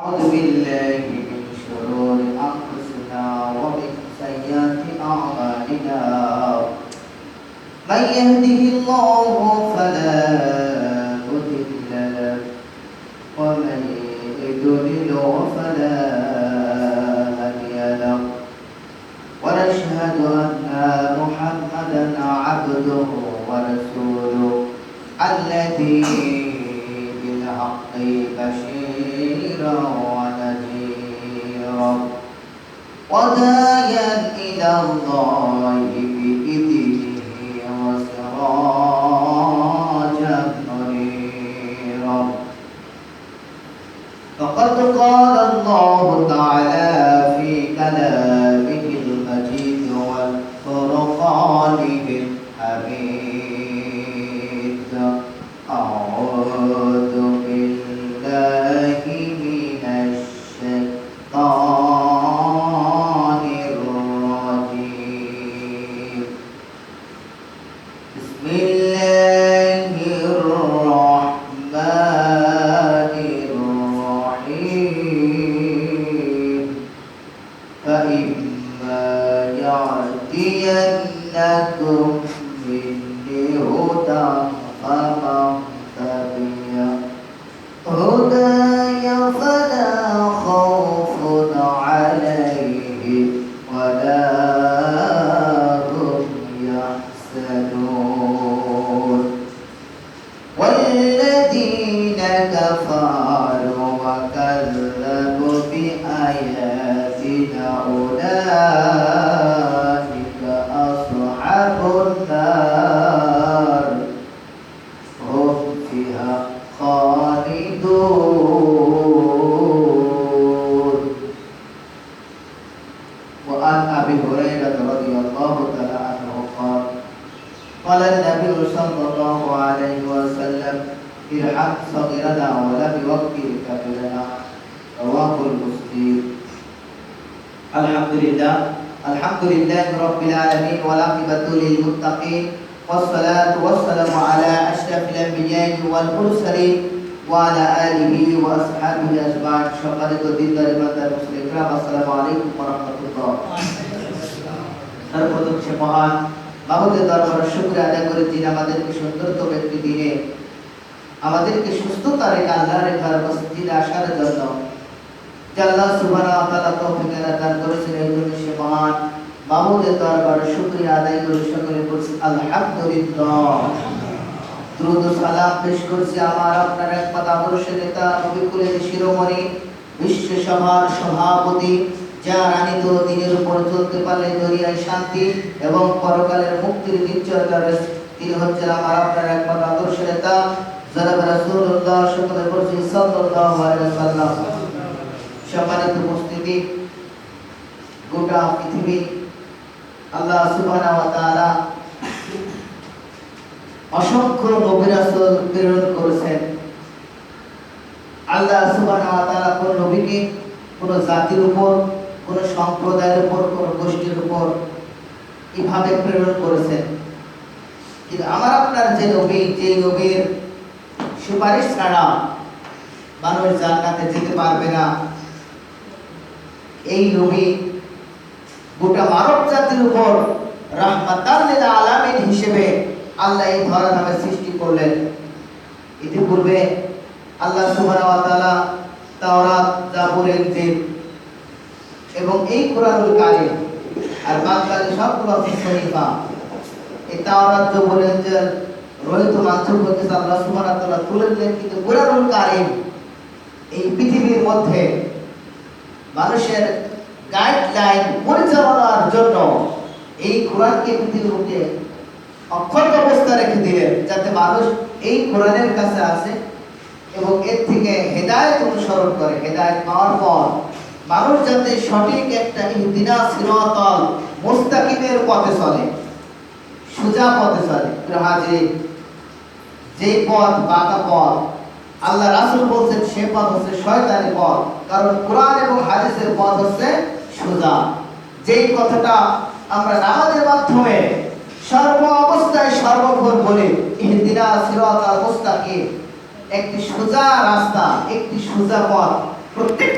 أعوذ بالله من شرور أنفسنا ومن سيئات أعمالنا من يهده الله فلا مضل له ومن يضلل فلا هادي له ونشهد أن محمدا عبده ورسوله الذي بالحق بشيرا ونذيرا وداعيا إلى الله بإذنه وسراجا منيرا فقد قال الله تعالى في كلامه المجيد والفرقانه الحميد أعوذ بالله من الشيطان الرجيم بسم الله الرحمن الرحيم فإما يأتينكم مني هدى فمن تبع هداي فلا خوف عليهم ولا هم يحزنون والذين كفروا وكذبوا بآياتنا أولئك أصحاب النار هم فيها خالدون وعن أبي هريرة رضي الله تعالى عنه قال قال النبي صلى الله عليه وسلم ارحم صغيرنا ولا بوقته كبيرنا رواه المسلم. الحمد لله رب العالمين والعاقبة للمتقين والصلاة والسلام على أشرف الأنبياء والمرسلين وعلى آله وأصحابه أجمعين. সকলে তো দিনদার ইমানদার মুসলিম کرام আসসালামু আলাইকুম ওয়া রাহমাতুল্লাহ। সর্বপ্রথম সে মহান মাবুদের দরবারে শুকরিয়া আদায় করি যিনি আমাদেরকে সুন্দরতম একটি দিনে আমাদেরকে সুস্থতা রেখে আল্লাহর ঘর মসজিদে আসার জন্য যে আল্লাহ সুবহানাহু ওয়া তাআলা তৌফিক দান করেছেন এই জন্য সে মহান মাবুদের দরবারে শুকরিয়া আদায় করি সকলে বলছি আলহামদুলিল্লাহ। দ্রুত সালাম পেশ করছি আমার আপনার একমাত্র আদর্শ নেতা নবী কুলের শিরোমণি বিশ্ব সভার সভাপতি যার আনিত দিনের উপর চলতে পারলে দরিয়ায় শান্তি এবং পরকালের মুক্তির নিশ্চয়তা রয়েছে তিনি হচ্ছেন আমার আপনার একমাত্র আদর্শ নেতা জনাব রাসূলুল্লাহ সকলে বলছি সাল্লাল্লাহু আলাইহি ওয়াসাল্লাম। সম্মানিত উপস্থিতি, গোটা পৃথিবী আল্লাহ সুবহানাহু ওয়া তাআলা অসংখ্য নবী রাসূল প্রেরণ করেছেন। আল্লাহ সুবহানাহু ওয়া তাআলা কোন নবীকে কোন জাতির উপর কোন সম্প্রদায়ের উপর কোন গোষ্ঠীর উপর এইভাবে প্রেরণ করেছেন, কিন্তু আমার আপনার যে নবী যে নবীর সুপারিশ ছাড়া মানুষ জান্নাতে যেতে পারবে না, এই নবী গোটা মানব জাতির উপর রাহমাতাল লিল আলামিন হিসেবে আল্লাহ এই ধরাধামে সৃষ্টি করলেন। ইতিপূর্বে আল্লাহ সুবহানাহু ওয়া তাআলা তাওরাত, জাবুর, ইনজিল এবং এই কোরআনুল কারীম আর বাকি সবগুলো শরীফা এই তাওরাত, জাবুর, ইনজিল রহিত মানসুখ হতে আল্লাহ সুবহানাহু ওয়া তাআলা তুলে দিলেন, কিন্তু কোরআনুল কারীম এই পৃথিবীর মধ্যে মানুষের গাইডলাইন পরিচালনার জন্য এই কোরআনকে পৃথিবীর মধ্যে অক্ষর অবস্থা রেখে দিলেন, যাতে মানুষ এই কোরআনের কাছে আসে এবং এর থেকে হেদায়েত অনুসরণ করে। হেদায়েত পাওয়ার পর মানুষ যাতে সঠিক একটা ইহদিনাস সিরাতাল মুস্তাকিমের পথে চলে, সোজা পথে চলে। হাজির যে পথ বাঁকা পথ আল্লাহ রাসূল বলছেন সে পথ হচ্ছে শয়তানের পথ, কারণ কোরআন এবং হাদিসের পথ হচ্ছে সোজা। যেই কথাটা আমরা নামাজের মাধ্যমে সর্ব অবস্থায় সর্বক্ষণ বলি ইহদিনাস সিরাতাল মুস্তাকিম, একটি সোজা রাস্তা, একটি সোজা পথ প্রত্যেক